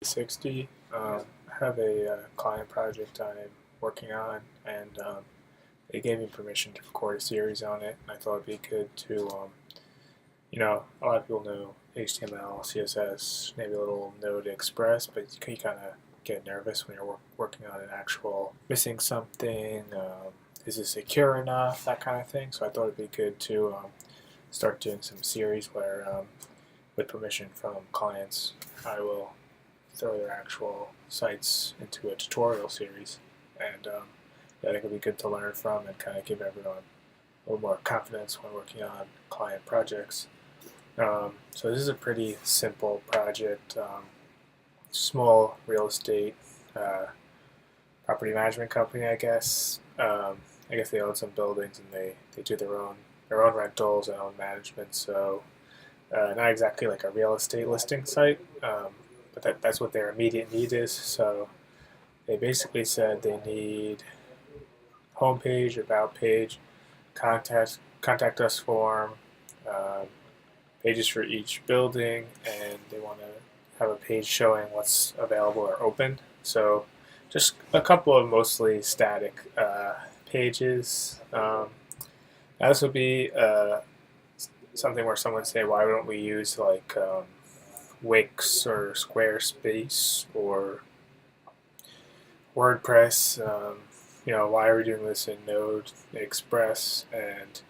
60. I have a client project I'm working on, and they gave me permission to record a series on it. And I thought it'd be good to, a lot of people know HTML, CSS, maybe a little Node Express, but you kind of get nervous when you're working on an actual missing something. Is it secure enough? That kind of thing. So I thought it'd be good to start doing some series where, with permission from clients, I will throw their actual sites into a tutorial series, and I think it'll be good to learn from and kind of give everyone a little more confidence when working on client projects. So this is a pretty simple project. Small real estate property management company, I guess. I guess they own some buildings and they do their own rentals and own management. So not exactly like a real estate listing site, but that's what their immediate need is. So they basically said they need homepage, about page, contact us form, pages for each building, and they want to have a page showing what's available or open. So just a couple of mostly static pages. Now this would be something where someone would say, why don't we use like Wix or Squarespace or WordPress? Why are we doing this in Node Express? And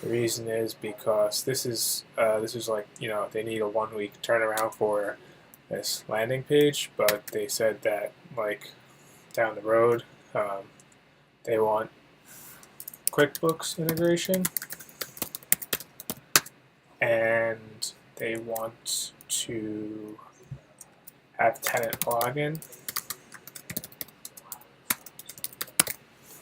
the reason is because this is like, they need a 1 week turnaround for this landing page, but they said that like down the road they want QuickBooks integration, and they want to have tenant login.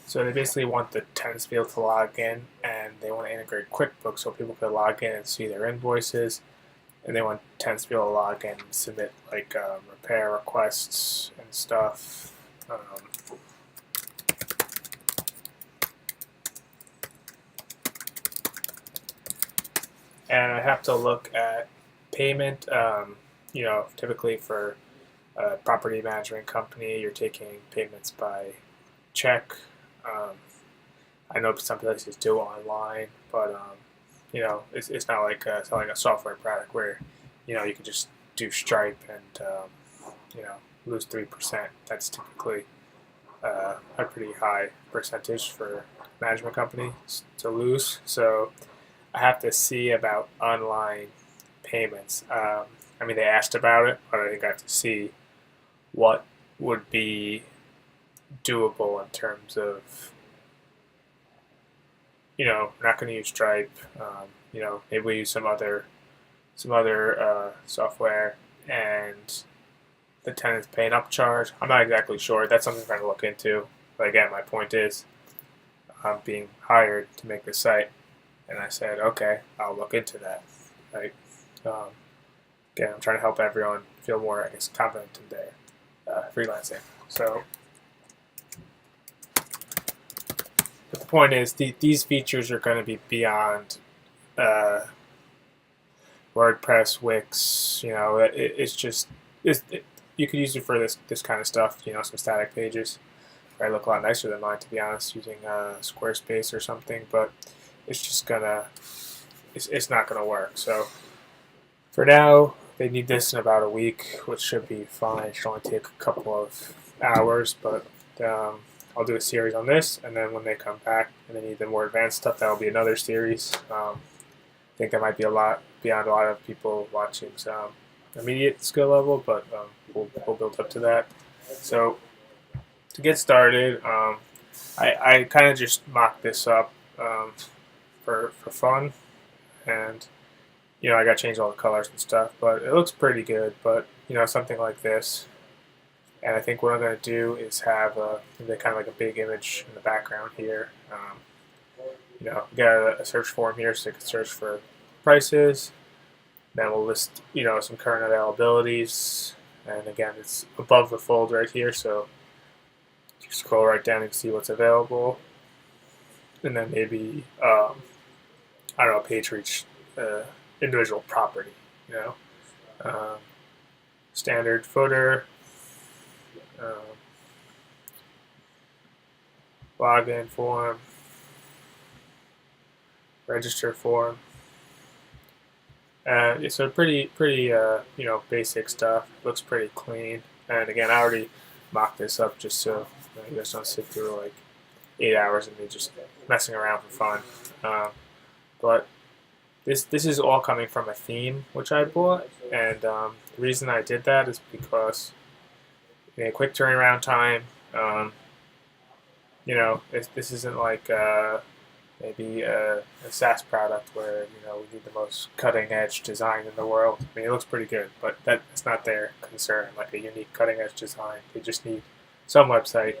So they basically want the tenants to be able to log in, and they want to integrate QuickBooks so people can log in and see their invoices. And they want tenants to be able to log in and submit like repair requests and stuff. And I have to look at payment. Typically for a property management company, you're taking payments by check. I know some places do online, but it's not like a software product where you can just do Stripe and lose 3%. That's typically a pretty high percentage for management companies to lose. So I have to see about online payments. They asked about it, but I think I have to see what would be doable in terms of, we're not going to use Stripe. Maybe we use some other software, and the tenant's pay an upcharge. I'm not exactly sure. That's something I'm trying to look into. But again, my point is, I'm being hired to make this site, and I said, okay, I'll look into that. Right? Again, I'm trying to help everyone feel more, I guess, confident in their freelancing. So, but the point is, these features are going to be beyond WordPress, Wix. You could use it for this kind of stuff. Some static pages. Probably look a lot nicer than mine, to be honest, using Squarespace or something. But it's just it's not gonna work. So for now, they need this in about a week, which should be fine. It should only take a couple of hours, but I'll do a series on this, and then when they come back and they need the more advanced stuff, that'll be another series. I think that might be a lot beyond a lot of people watching some immediate skill level, but we'll build up to that. So to get started, I kind of just mocked this up for fun, and I got to change all the colors and stuff, but it looks pretty good. But something like this. And I think what I'm going to do is have kind of like a big image in the background here. We got a search form here, so you can search for prices. Then we'll list, some current availabilities. And again, it's above the fold right here, so you scroll right down and see what's available. And then maybe, a page for each individual property, standard footer, login form, register form. So pretty basic stuff. Looks pretty clean. And again, I already mocked this up just so you guys don't sit through like 8 hours of me just messing around for fun. But this is all coming from a theme which I bought, and the reason I did that is because quick turnaround time. This isn't like maybe a SaaS product where we need the most cutting edge design in the world. I mean, it looks pretty good, but that's not their concern. Like a unique cutting edge design, they just need some website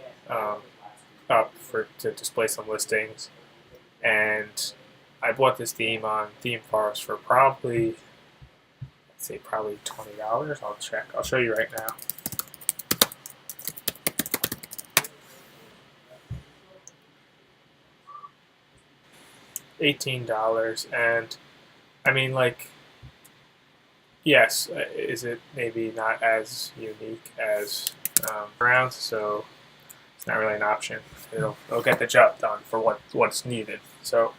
up to display some listings. And I bought this theme on ThemeForest for probably $20. I'll check. I'll show you right now. $18, and I mean, like, yes, is it maybe not as unique as around? So it's not really an option. It'll get the job done for what's needed. So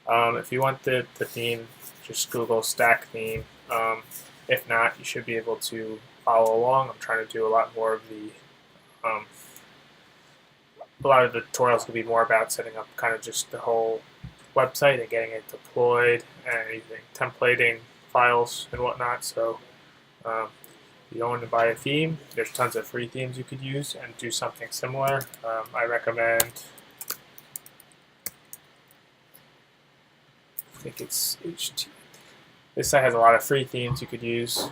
if you want the theme, just Google stack theme. If not, you should be able to follow along. I'm trying to do a lot more of a lot of the tutorials could be more about setting up kind of just the whole website and getting it deployed and using templating files and whatnot. So you don't want to buy a theme. There's tons of free themes you could use and do something similar. I recommend, I think it's HT. This site has a lot of free themes you could use,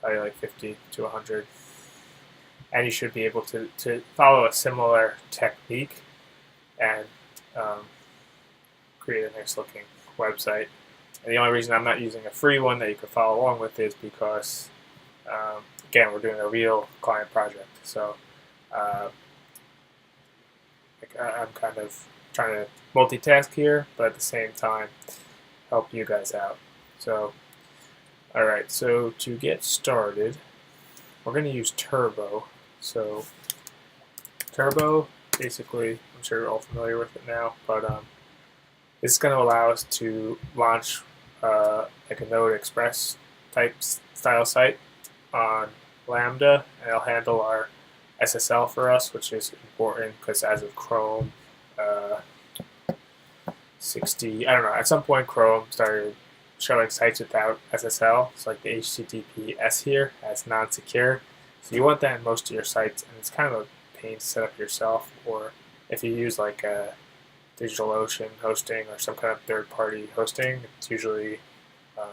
probably like 50 to 100. And you should be able to follow a similar technique and create a nice looking website. And the only reason I'm not using a free one that you could follow along with is because, again, we're doing a real client project. So I'm kind of trying to multitask here, but at the same time help you guys out. So, alright, so to get started, we're going to use Turbo. So Turbo, basically, I'm sure you're all familiar with it now, but this is going to allow us to launch like a Node Express type style site on Lambda, and it'll handle our SSL for us, which is important because as of Chrome 60, I don't know, at some point Chrome started showing sites without SSL. It's like the HTTPS here as non-secure. So you want that in most of your sites, and it's kind of a pain to set up yourself, or if you use like a DigitalOcean hosting or some kind of third-party hosting, it's usually a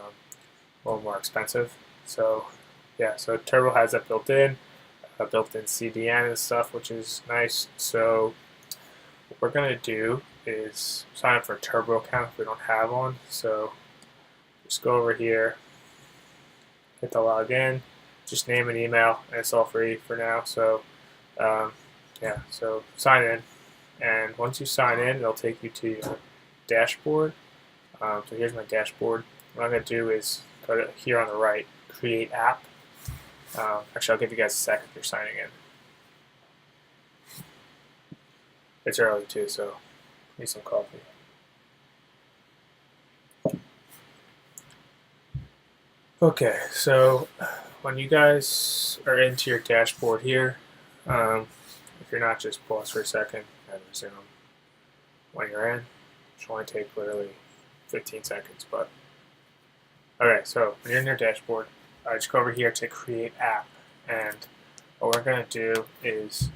little more expensive. So yeah, so Turbo has that built-in CDN and stuff, which is nice. So what we're going to do is sign up for a Turbo account if we don't have one. So just go over here, hit the login, just name an email, and it's all free for now. So yeah, so sign in, and once you sign in, it'll take you to your dashboard. So here's my dashboard. What I'm going to do is go to here on the right, create app. Actually, I'll give you guys a sec if you're signing in. It's early too, so need some coffee. Okay, so when you guys are into your dashboard here, if you're not, just pause for a second and resume when you're in. It should only take literally 15 seconds, but okay, so when you're in your dashboard, just go over here to create app, and what we're going to do is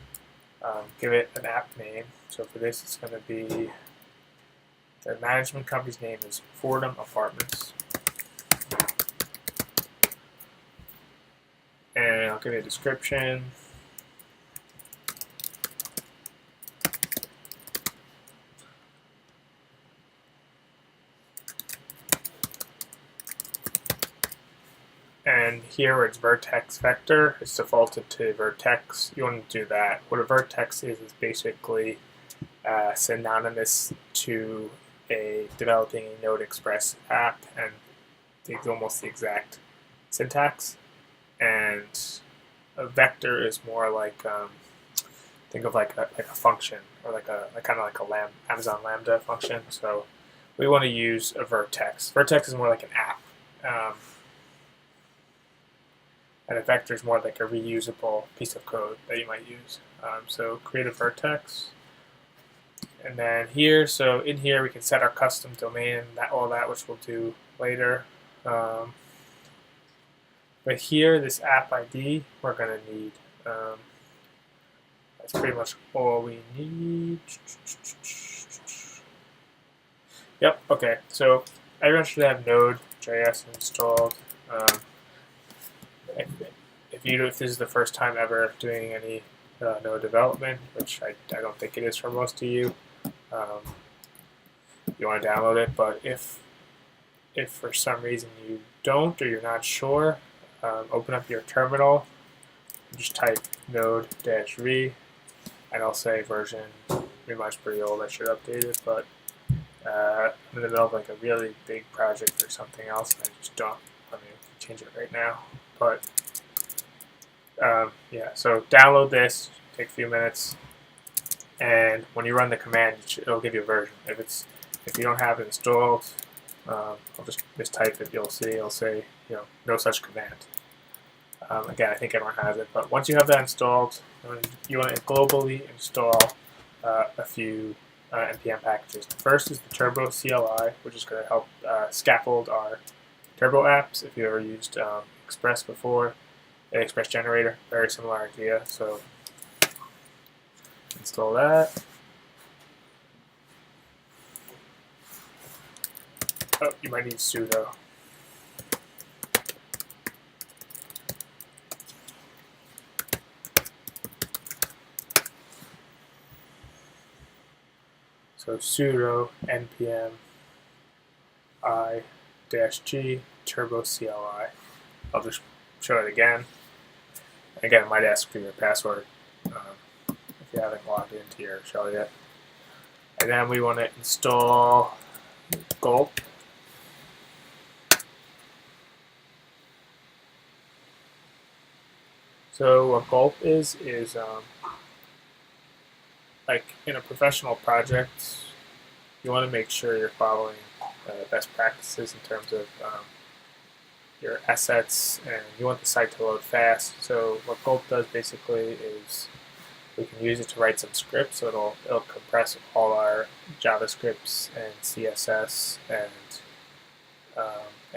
give it an app name. So for this, it's going to be, the management company's name is Fordham Apartments. And I'll give you a description. And here where it's vertex vector, it's defaulted to vertex. You want to do that. What a vertex is basically synonymous to developing a Node Express app, and it's almost the exact syntax, and a vector is more like think of like a function, or like kind of like a Amazon Lambda function. So we want to use a vertex. Vertex is more like an app, and a vector is more like a reusable piece of code that you might use. So create a vertex, and then here, so in here we can set our custom domain, all that, which we'll do later. But here, this app ID, we're going to need. That's pretty much all we need. Yep, okay. So everyone should have Node.js installed. If this is the first time ever doing any Node development, which I don't think it is for most of you, you want to download it. But if for some reason you don't, or you're not sure, open up your terminal, just type node-v, and I'll say version, pretty much pretty old, I should update it, but I'm in the middle of like a really big project or something else, and I just don't, let me change it right now, but yeah, so download this, take a few minutes, and when you run the command, it'll give you a version. If you don't have it installed, I'll just mistype it, you'll see, it'll say, no such command. Again, I think everyone has it, but once you have that installed, you want to globally install a few NPM packages. The first is the Turbo CLI, which is going to help scaffold our Turbo apps. If you ever used Express before, Express Generator, very similar idea. So install that. Oh, you might need sudo. So sudo npm i-g turbo CLI. I'll just show it again. Again, it might ask for your password if you haven't logged into your shell yet. And then we want to install gulp. So what gulp is like in a professional project, you want to make sure you're following best practices in terms of your assets, and you want the site to load fast. So what gulp does basically is we can use it to write some scripts, so it'll compress all our JavaScripts and CSS and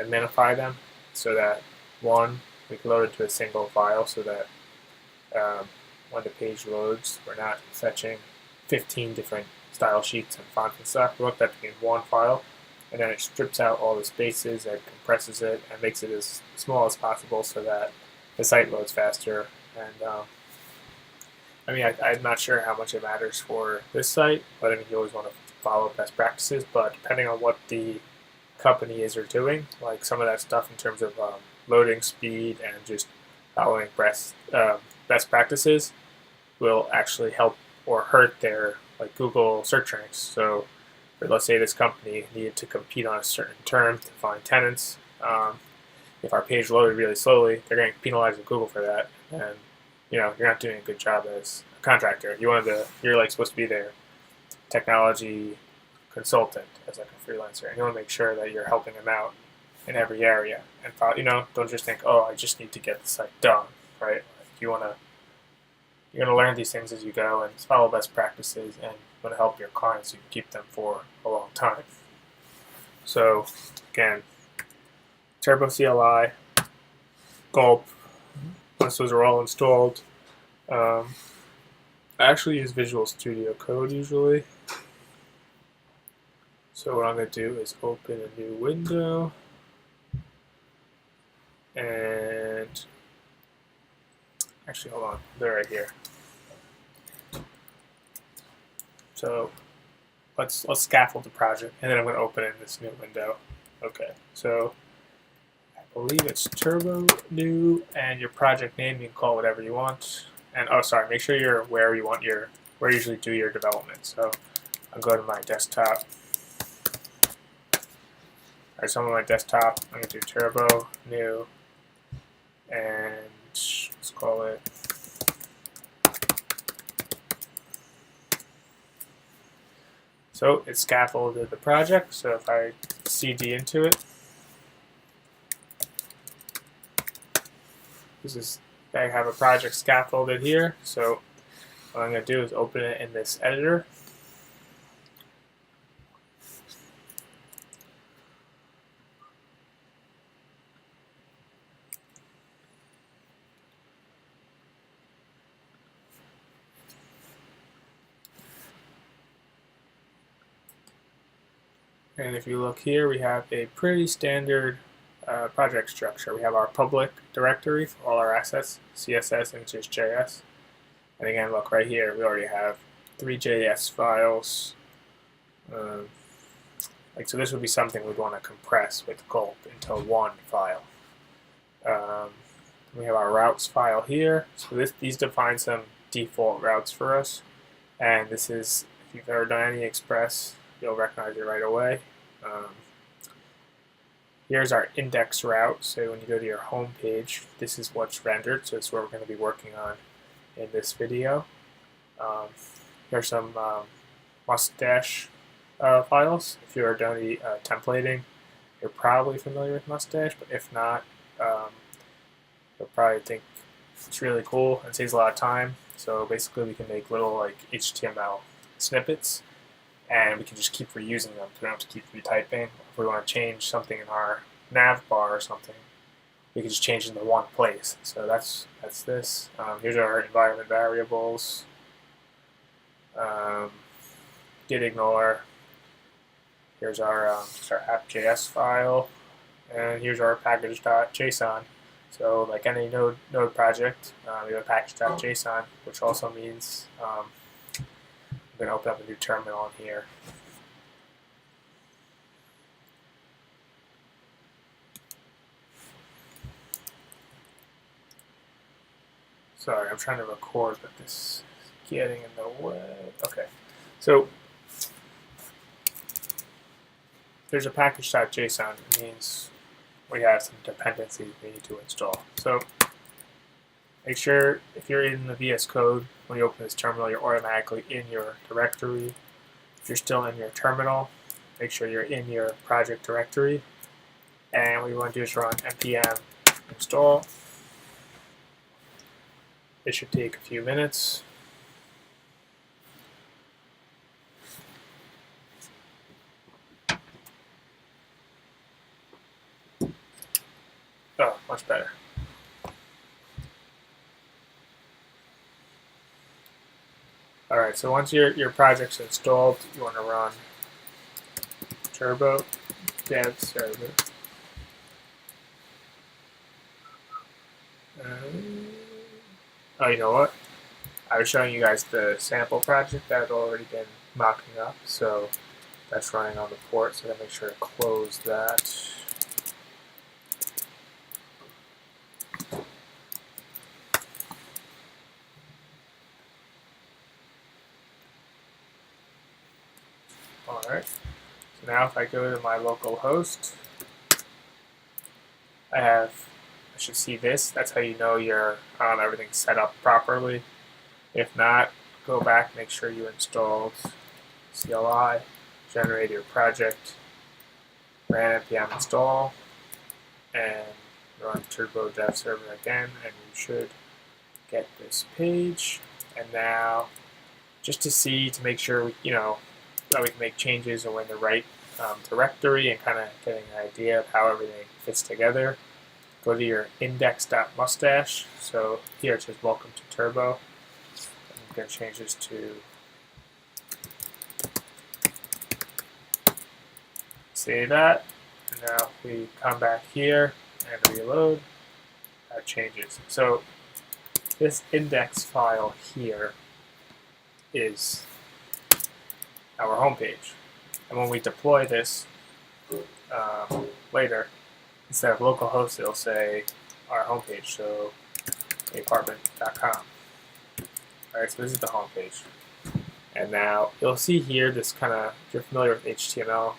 minify them, so that one, we can load it to a single file, so that when the page loads, we're not fetching 15 different style sheets and fonts and stuff. We want that to be in one file, and then it strips out all the spaces and compresses it and makes it as small as possible so that the site loads faster. And I mean, I'm not sure how much it matters for this site, but I mean, you always want to follow best practices. But depending on what the company is or doing, like some of that stuff in terms of loading speed and just following best practices will actually help or hurt their like Google search ranks. So let's say this company needed to compete on a certain term to find tenants. If our page loaded really slowly, they're getting penalized with Google for that, and you're not doing a good job as a contractor. You're like supposed to be their technology consultant as like a freelancer, and you want to make sure that you're helping them out in every area. And don't just think, oh, I just need to get the site done, right? You're gonna learn these things as you go and follow best practices, and you want to help your clients so you can keep them for a long time. So again, Turbo CLI, gulp. Once those are all installed, I actually use Visual Studio Code usually. So what I'm going to do is open a new window, and actually, hold on, they're right here. So let's scaffold the project, and then I'm going to open in this new window. Okay, so I believe it's Turbo New, and your project name, you can call it whatever you want. And oh, sorry, make sure you're where you usually do your development. So I'll go to my desktop. Alright, so I'm on my desktop. I'm going to do Turbo New, and let's call it so it's scaffolded the project. So if I CD into it, I have a project scaffolded here. So what I'm going to do is open it in this editor. And if you look here, we have a pretty standard project structure. We have our public directory for all our assets, CSS and JS. And again, look right here, we already have 3 JS files. So this would be something we'd want to compress with gulp into one file. We have our routes file here. So these define some default routes for us. And this is, if you've ever done any Express, you'll recognize it right away. Here's our index route. So when you go to your home page, this is what's rendered. So it's what we're going to be working on in this video. Here's some Mustache files. If you're done the templating, you're probably familiar with Mustache, but if not, you'll probably think it's really cool and saves a lot of time. So basically we can make little like HTML snippets and we can just keep reusing them. So we don't have to keep retyping. If we want to change something in our nav bar or something, we can just change it into one place. So that's this. Here's our environment variables. Git ignore. Here's our app.js file, and here's our package.json. So like any node project, we have a package.json, which also means I'm going to open up a new terminal in here. Sorry, I'm trying to record, but this is getting in the way. Okay, so there's a package.json. It means we have some dependencies we need to install. So make sure if you're in the VS Code, when you open this terminal, you're automatically in your directory. If you're still in your terminal, make sure you're in your project directory. And what you want to do is run npm install. It should take a few minutes. Oh, much better. Alright, so once your project's installed, you want to run turbo dev server. Oh, you know what? I was showing you guys the sample project that had already been mocking up, so that's running on the port, so I gotta make sure to close that. Alright, so now if I go to my local host, I should see this. That's how you know your everything's set up properly. If not, go back, make sure you installed CLI, generate your project, ran npm install, and run turbo dev server again, and you should get this page. And now, just to make sure that we can make changes or we're in the right directory and kind of getting an idea of how everything fits together, go to your index.mustache. So here it says welcome to Turbo. I'm going to change this to save that. And now if we come back here and reload, that changes. So this index file here is our home page. And when we deploy this later, instead of localhost, it'll say our homepage, so apartment.com. Alright, so this is the homepage. And now you'll see here this kind of, if you're familiar with HTML,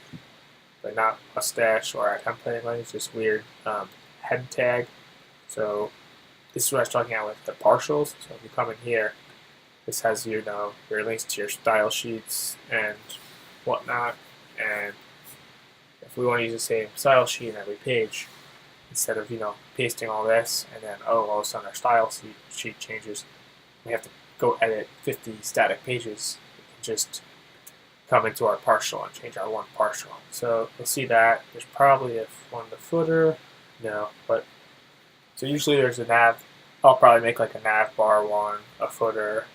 but not Mustache or our templating language, this weird head tag. So this is what I was talking about with the partials. So if you come in here, this has your links to your style sheets and whatnot. And if we want to use the same style sheet in every page, instead of pasting all this and then all of a sudden our style sheet changes, we have to go edit 50 static pages. We can just come into our partial and change our one partial. So you'll see that there's probably one in the footer, no, but so usually there's a nav. I'll probably make like a nav bar one, a footer,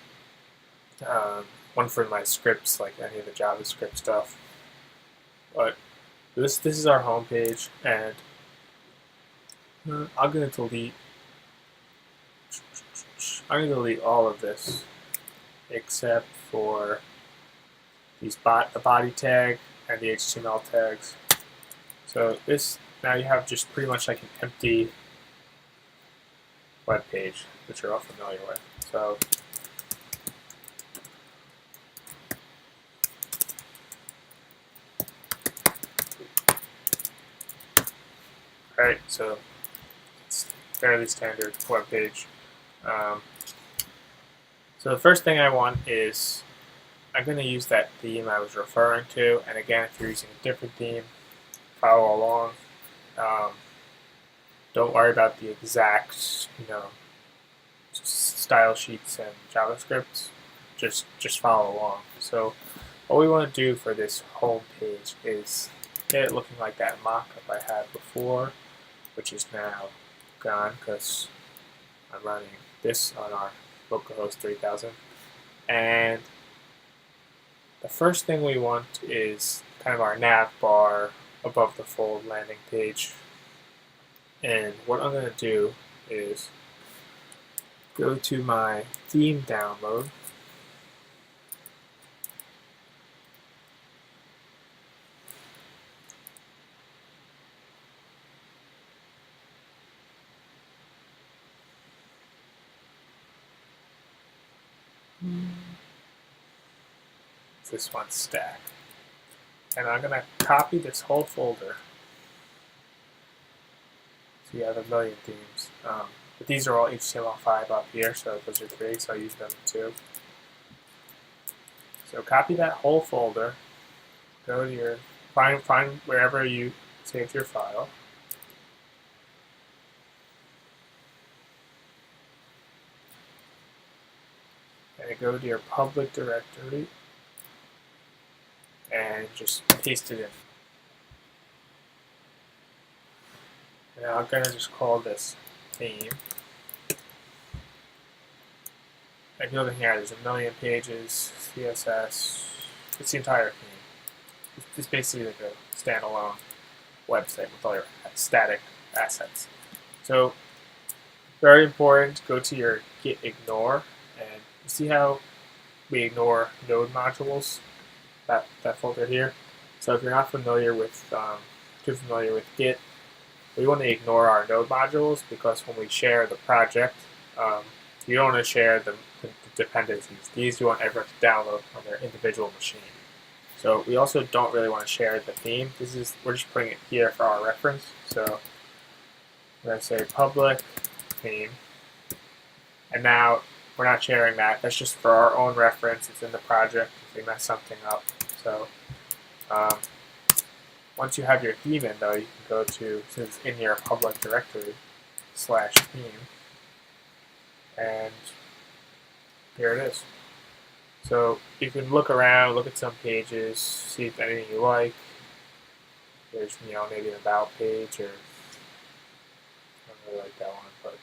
one for my scripts, like any of the JavaScript stuff. But this is our home page, and I'm gonna delete all of this except for the body tag and the HTML tags. So this, now you have just pretty much like an empty web page, which you're all familiar with. So alright, so it's fairly standard web page. So the first thing I want is, I'm going to use that theme I was referring to, and again, if you're using a different theme, follow along. Don't worry about the exact, style sheets and JavaScript. Just follow along. So what we want to do for this home page is get it looking like that mock-up I had before, which is now gone because I'm running this on our localhost 3000. And the first thing we want is kind of our nav bar above the fold landing page. And what I'm going to do is go to my theme download. This one stack. And I'm going to copy this whole folder. So you have a million themes. But these are all HTML5 up here, so those are 3, so I use them too. So copy that whole folder, go to your, find wherever you saved your file. And go to your public directory and just paste it in. And I'm going to just call this theme. If you look in here, there's a million pages, CSS, it's the entire theme. It's basically like a standalone website with all your static assets. So, very important, go to your git ignore, and you see how we ignore node modules, that folder here. So if you're not familiar with, too familiar with Git, we want to ignore our node modules because when we share the project, you don't want to share the dependencies. These you want everyone to download on their individual machine. So we also don't really want to share the theme. We're just putting it here for our reference. So we're going to say public theme, and now we're not sharing that. That's just for our own reference. It's in the project if we mess something up. So once you have your theme in, though, you can go to, since it's in your public directory, /theme, and here it is. So you can look around, look at some pages, see if anything you like. There's, maybe an about page, or I don't really like that one, but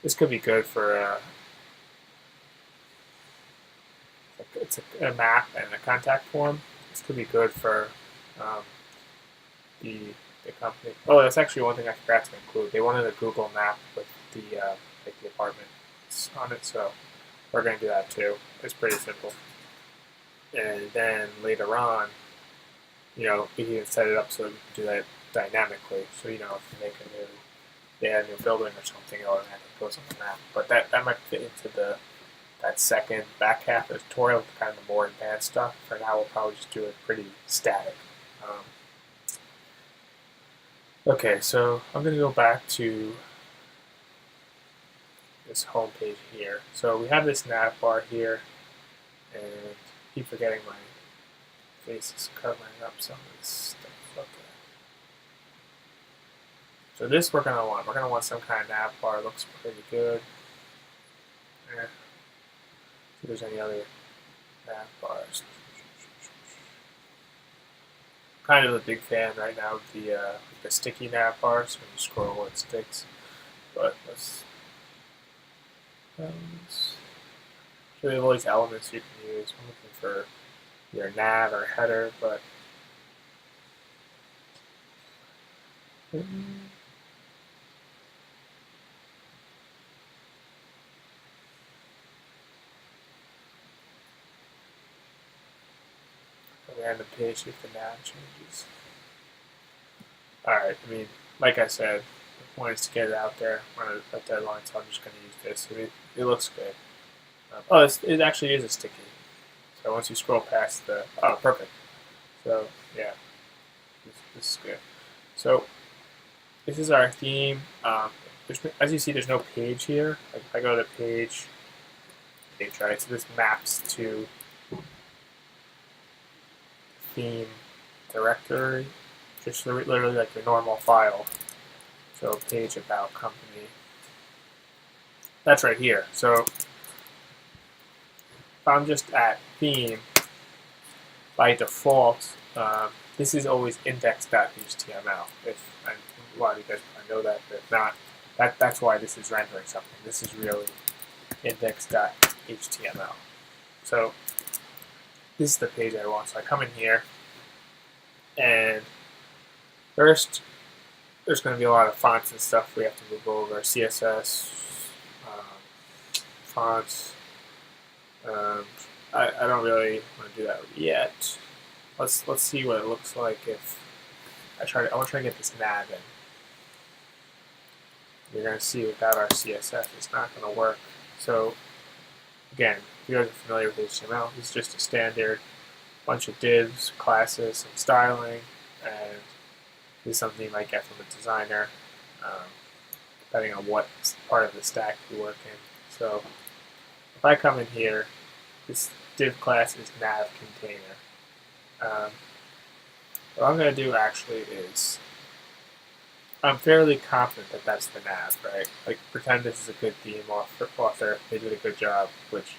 this could be good for it's a map and a contact form. This could be good for the company. Oh, that's actually one thing I forgot to include. They wanted a Google map with the like the apartments on it, so we're going to do that too. It's pretty simple. And then later on, we can set it up so that we can do that dynamically. So if you make a new building or something, it automatically goes on the map. But that might fit into that second back half of the tutorial, kind of the more advanced stuff. For now, we'll probably just do it pretty static. Okay, so I'm going to go back to this home page here. So we have this nav bar here, and I keep forgetting my face is covering up some of this stuff. Okay. So this we're gonna want. We're gonna want some kind of nav bar. It looks pretty good. See if there's any other nav bars. Kind of a big fan right now of the sticky nav bars. When you scroll, it sticks. But let's so we have all these elements you can use. I'm looking for your nav or header, but a random page if the nav changes. Alright, I mean, like I said, the point is to get it out there. We're on a deadline, so I'm just going to use this. It looks good. It actually is a sticky. So once you scroll past the... Oh, perfect. So, yeah. This is good. So, this is our theme. As you see, there's no page here. Like if I go to page, right? So this maps to theme directory, just literally like your normal file. So page about company. That's right here. So if I'm just at theme, by default, this is always index.html. A lot of you guys probably know that, but if not, that's why this is rendering something. This is really index.html. So this is the page I want. So I come in here, and first there's going to be a lot of fonts and stuff we have to move over. CSS, fonts. I don't really want to do that yet. Let's see what it looks like if I want to try to get this nav in. You're going to see without our CSS, it's not going to work. So again, if you guys are familiar with HTML, it's just a standard bunch of divs, classes, some styling, and this is something you might get from a designer, depending on what part of the stack you work in. So if I come in here, this div class is nav container. What I'm going to do actually is, I'm fairly confident that that's the nav, right? Like, pretend this is a good theme author. They did a good job, which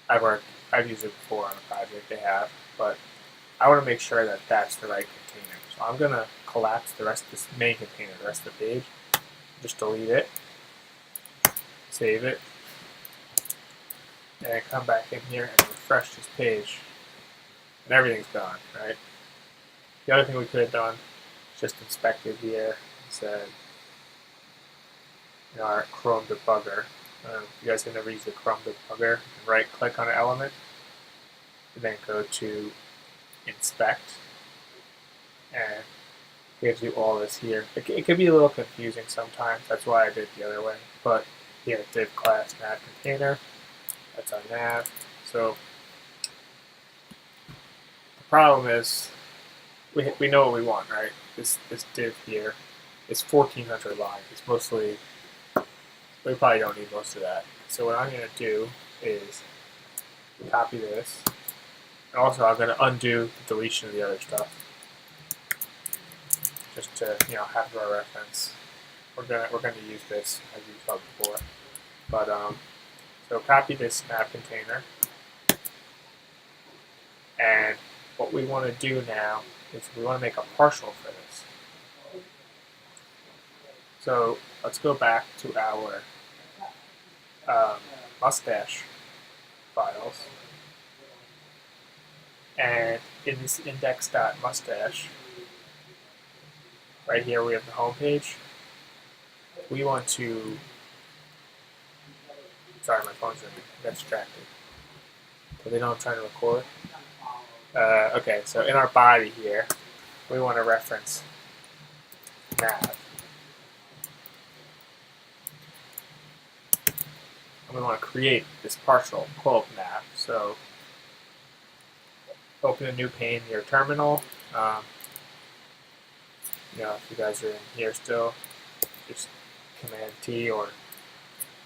I've used it before on a project they have, but I want to make sure that that's the right container. So I'm going to collapse the rest of this main container, the rest of the page, just delete it, save it, and come back in here and refresh this page, and everything's gone, right? The other thing we could have done is just inspected here and said, our Chrome debugger. You guys have never used the Chrome debugger. You can right-click on an element, and then go to Inspect, and it gives you all this here. It can be a little confusing sometimes. That's why I did it the other way. But here, div class nav container. That's our nav. So the problem is, we know what we want, right? This div here is 1,400 lines. It's mostly, we probably don't need most of that. So what I'm going to do is copy this, and also I'm going to undo the deletion of the other stuff, just to have for our reference. We're going to use this as we saw before, but so copy this nav container, and what we want to do now is we want to make a partial for this. So let's go back to our Mustache Files, and in this index.mustache, right here we have the home page. We want to, sorry, my phone's ringing, I got distracted. So they know I'm trying to record. Okay, so in our body here, we want to reference nav. And we want to create this partial quote nav. So open a new pane in your terminal. If you guys are in here still, just Command T or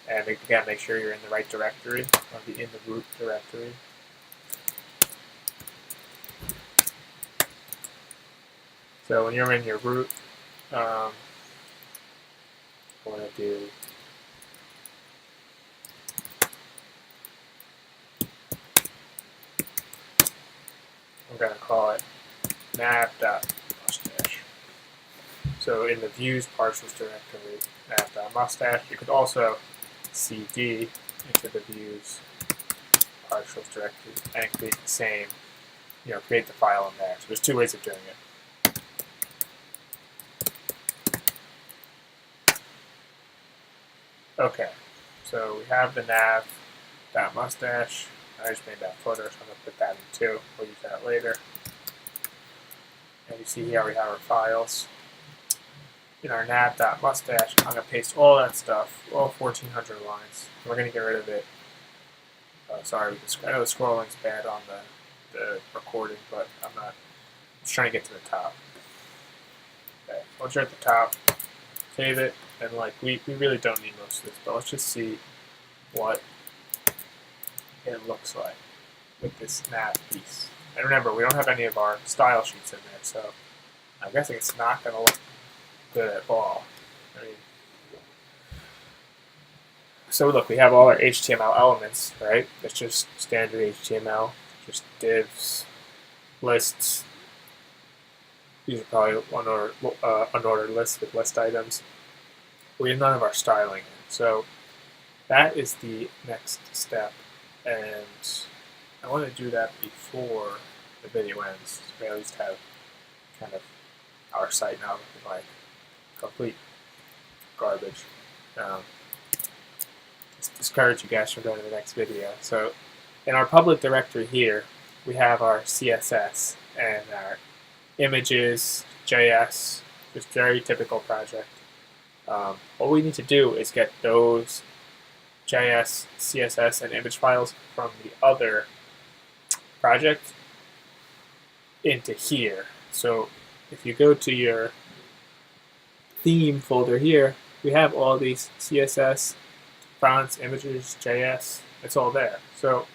And again, make sure you're in the right directory, or in the root directory. So when you're in your root, I want to do I'm going to call it nav.mustache. So in the views partials directory, nav.mustache, you could also cd into the views partials directory and create the same, create the file in there. So there's two ways of doing it. Okay, so we have the nav.mustache. I just made that footer, so I'm going to put that in too. We'll use that later. And you see here we have our files. In our nav.mustache, I'm going to paste all that stuff, all 1,400 lines. We're going to get rid of it. Sorry, I know the scrolling's bad on the recording, but I'm just trying to get to the top. Okay, once you're at the top, save it, and we really don't need most of this, but let's just see what it looks like with this nav piece. And remember, we don't have any of our style sheets in there, so I'm guessing it's not going to look good at all. So look, we have all our HTML elements, right? It's just standard HTML, just divs, lists. These are probably unordered lists with list items. We have none of our styling in. So that is the next step, and I want to do that before the video ends. So we at least have kind of our site now looking like complete garbage. Discourage you guys from going to the next video. So in our public directory here, we have our CSS and our images, JS, just very typical project. What we need to do is get those JS, CSS, and image files from the other project into here. So if you go to your theme folder here, we have all these CSS, fonts, images, JS, it's all there. So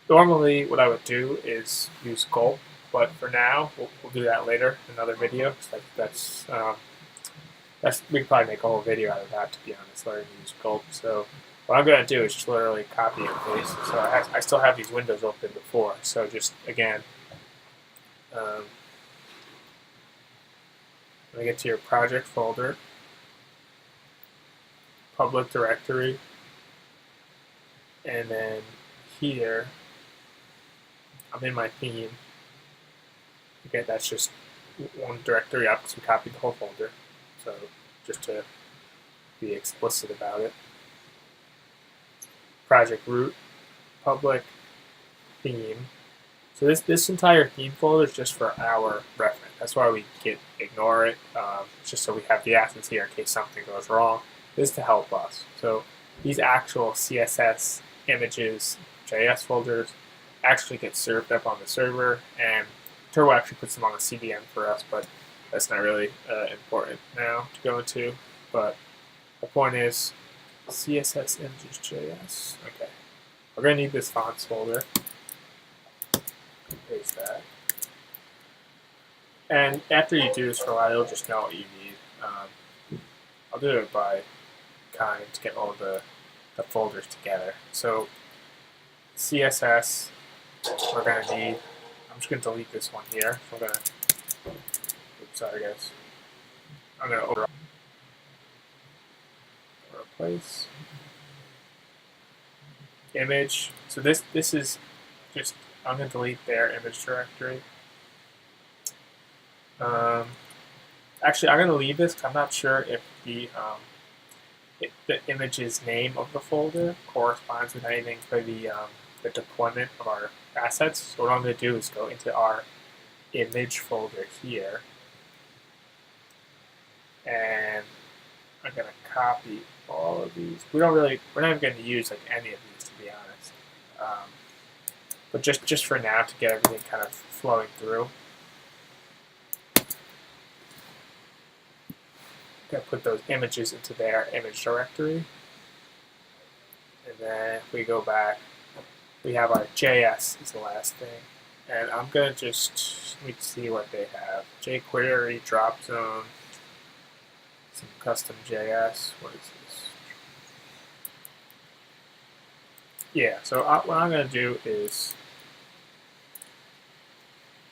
normally what I would do is use gulp, but for now, we'll do that later in another video. We could probably make a whole video out of that, to be honest, learning to use gulp. So what I'm going to do is just literally copy and paste. So I still have these windows open before. So just, again, when I get to your project folder, public directory, and then here, I'm in my theme. Okay, that's just one directory up because we copied the whole folder. So just to be explicit about it. Project root, public, theme. So this entire theme folder is just for our reference. That's why we ignore it. It's just so we have the assets here in case something goes wrong. This is to help us. So these actual CSS, images, JS folders actually get served up on the server, and Turbo actually puts them on the CDN for us, but that's not really important now to go into. But the point is, CSS, images, JS. Okay, we're going to need this fonts folder. Paste that. And after you do this for a while, you'll just know what you need. I'll do it by kind to get all the folders together. So CSS, we're going to need, I'm just going to delete this one here. So I'm going to, oops, sorry guys. I'm going to replace image. So this is just, I'm going to delete their image directory. Actually, I'm going to leave this because I'm not sure if the image's name of the folder corresponds with anything for the deployment of our assets. So what I'm going to do is go into our image folder here, and I'm going to copy all of these. We're not even going to use any of these, to be honest. But just for now, to get everything kind of flowing through. I'm going to put those images into their image directory. then if we go back, we have our JS is the last thing. And I'm going to just, let me see what they have. jQuery, drop zone, some custom JS. What is this? Yeah, so what I'm going to do is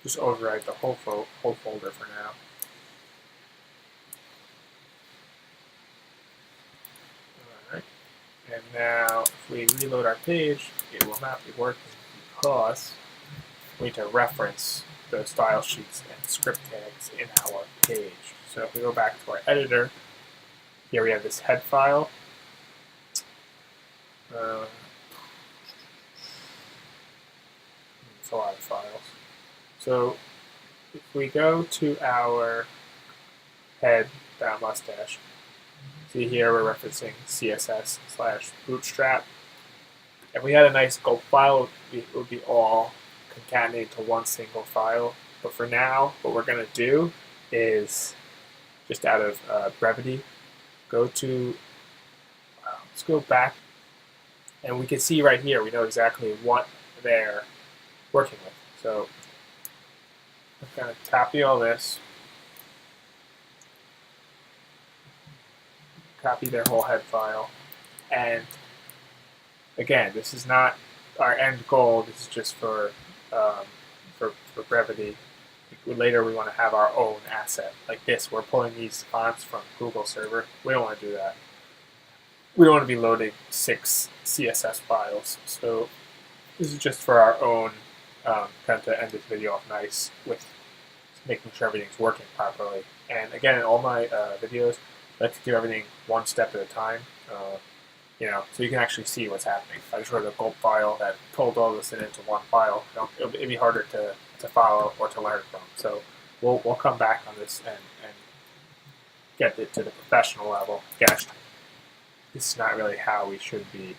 just overwrite the whole folder for now. Alright, and now if we reload our page, it will not be working because we need to reference the style sheets and script tags in our page. So if we go back to our editor, here we have this head file. It's a lot of files. So if we go to our head.mustache, see here we're referencing CSS / bootstrap. If we had a nice gulp file, it would be all concatenated to one single file. But for now, what we're going to do is, just out of brevity, let's go back, and we can see right here, we know exactly what they're working with. So I'm going to copy all this, copy their whole head file, and again, this is not our end goal. This is just for brevity. Later, we want to have our own asset like this. We're pulling these fonts from Google server. We don't want to do that. We don't want to be loading 6 CSS files. So this is just for our own, kind of to end this video off nice with making sure everything's working properly. And again, in all my videos, I like to do everything one step at a time. So you can actually see what's happening. If I just wrote a gulp file that pulled all this into one file, it'd be harder to follow or to learn from. So we'll come back on this and get it to the professional level. Gosh, this is not really how we should be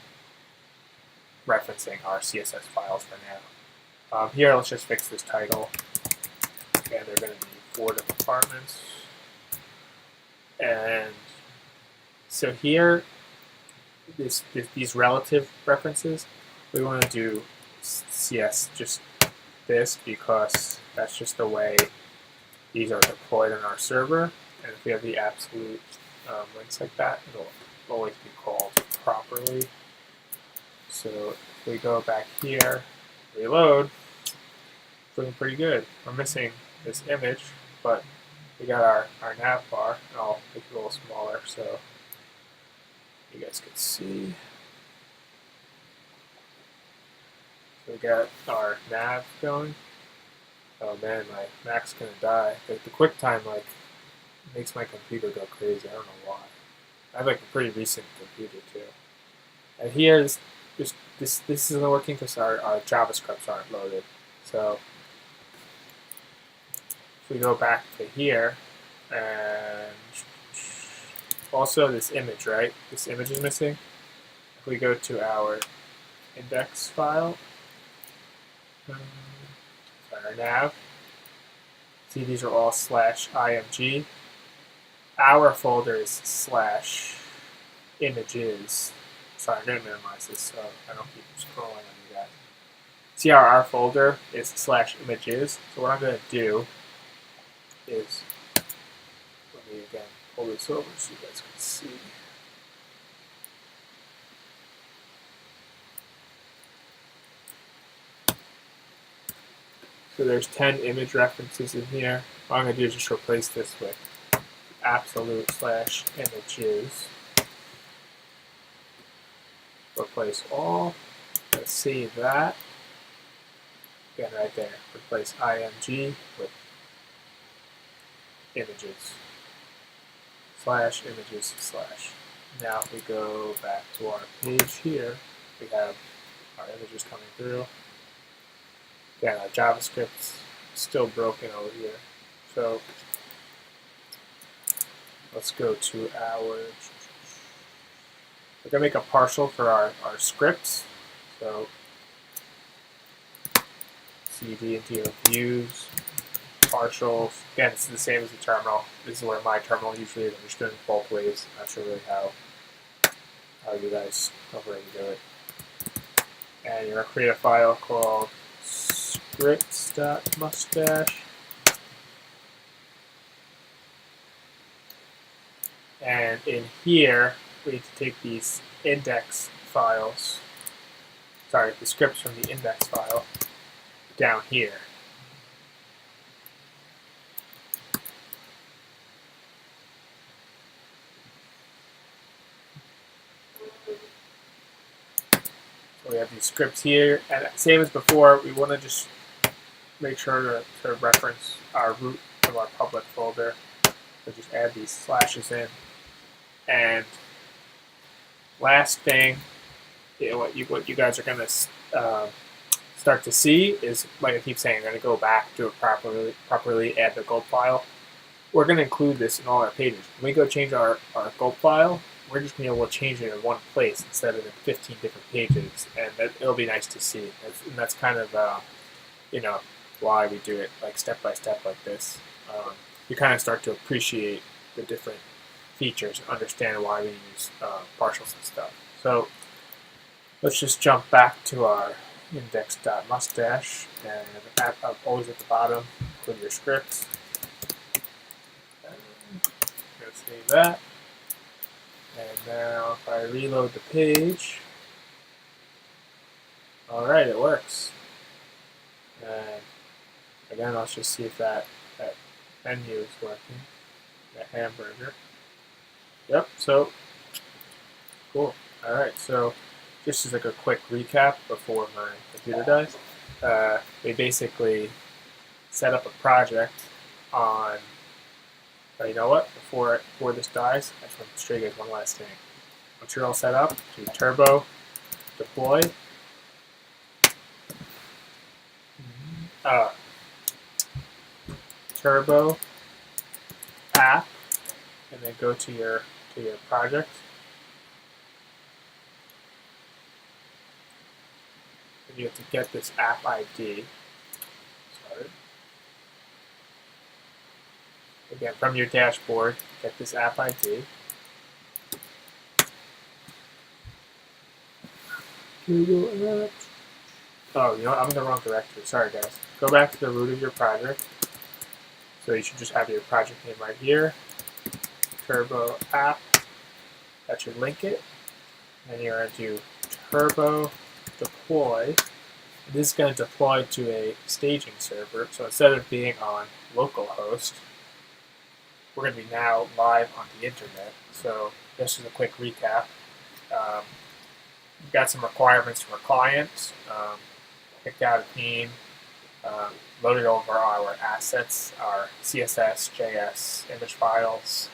referencing our CSS files for now. Here, let's just fix this title. Again, they're going to be 4 departments. And so here, these relative references, we want to do CS just this because that's just the way these are deployed on our server. And if we have the absolute links like that, it'll always be called properly. So if we go back here, reload, it's looking pretty good. We're missing this image, but we got our nav bar, and I'll make it a little smaller so you guys can see. So we got our nav going. Oh man, my Mac's gonna die. The QuickTime makes my computer go crazy. I don't know why. I have a pretty recent computer too. And here, this isn't working because our JavaScripts aren't loaded. So if we go back to here, and also this image, right? This image is missing. If we go to our index file, our nav, see these are all /img. Our folder is /images. Sorry, I'm going to minimize this so I don't keep scrolling on you guys. See our folder is /images. So what I'm going to do is, let me again pull this over so you guys can see. So there's 10 image references in here. What I'm going to do is just replace this with absolute /images. Replace all. Let's save that. Again, right there. Replace img with images. /images/. Now if we go back to our page here, we have our images coming through. Again, our JavaScript's still broken over here. So let's go to our, we're going to make a partial for our scripts. So cd into views, partials. Again, it's the same as the terminal. This is where my terminal usually is. I'm just doing it both ways. Not sure really how you guys over and do it. and you're going to create a file called scripts.mustache. And in here, we need to take these index files, sorry, the scripts from the index file down here. So we have these scripts here, and same as before, we want to just make sure to reference our root of our public folder. So just add these slashes in. And last thing, what you guys are going to start to see is, like I keep saying, I'm going to go back, do it properly, add the gulp file. We're going to include this in all our pages. When we go change our gulp file, we're just going to be able to change it in one place instead of in 15 different pages, and it'll be nice to see. That's kind of why we do it like step by step like this. You kind of start to appreciate the different features and understand why we use partials and stuff. So let's just jump back to our index.mustache, and always at the bottom, include your scripts. I'm going to save that. And now if I reload the page, alright, it works. And again, let's just see if that menu is working, that hamburger. Yep, so cool. Alright, so just as like a quick recap before my computer dies, we basically set up a project on, you know what, before this dies, I just want to show you guys one last thing. Once you're all set up, do turbo, deploy, turbo, app, and then go to your project. And you have to get this app ID. Sorry. Again, from your dashboard, get this app ID. Google Apps. Oh, you know what? I'm in the wrong directory. Sorry, guys. Go back to the root of your project. So you should just have your project name right here. Turbo app. That should link it. And you're going to do turbo deploy. And this is going to deploy to a staging server. So instead of being on localhost, we're going to be now live on the internet. So this is a quick recap. We've got some requirements from a client. Picked out a theme. Loaded over our assets, our CSS, JS, image files.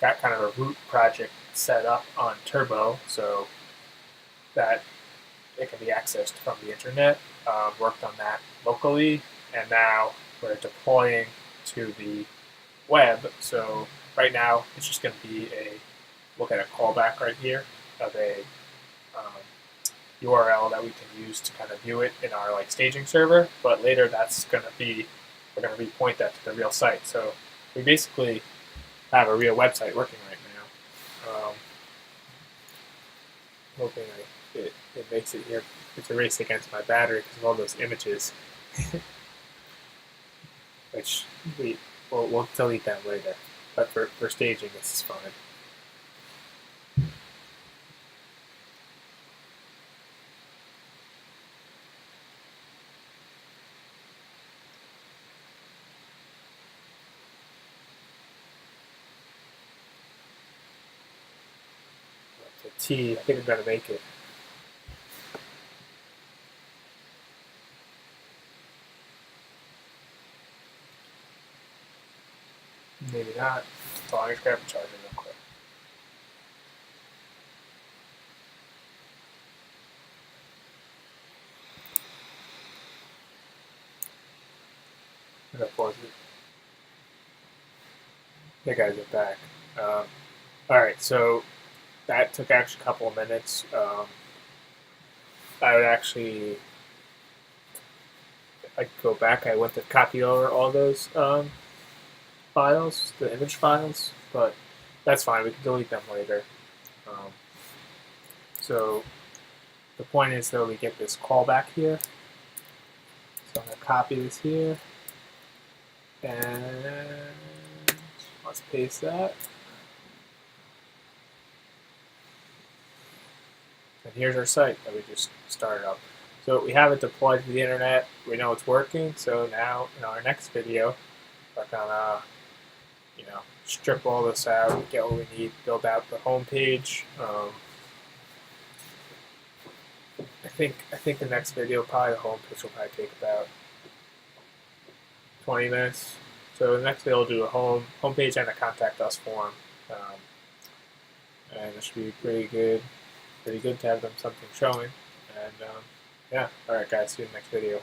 Got kind of a root project set up on Turbo so that it can be accessed from the internet. Worked on that locally, and now we're deploying to the web. So right now it's just going to be look at a callback right here of a URL that we can use to kind of view it in our staging server. But later that's going to be, we're going to repoint that to the real site. So we basically have a real website working right now. Hoping it makes it here. It's a race against my battery because of all those images, which we'll delete them later. But for staging, this is fine. T, I think I'm going to make it. Maybe not. So I'm just going to charge it real quick. I'm going to pause it. Hey guys, I'm back. Alright, so that took actually a couple of minutes. I would actually go back. I went to copy over all those files, the image files, but that's fine. We can delete them later. So the point is though we get this callback here. So I'm going to copy this here, and let's paste that. And here's our site that we just started up. So we have it deployed to the internet. We know it's working. So now in our next video, we're gonna, strip all this out, get what we need, build out the home page. I think the next video, probably the home page, will probably take about 20 minutes. So the next video, we'll do a home page and a contact us form, and it should be pretty good to have them something showing. And yeah, all right, guys, see you in the next video.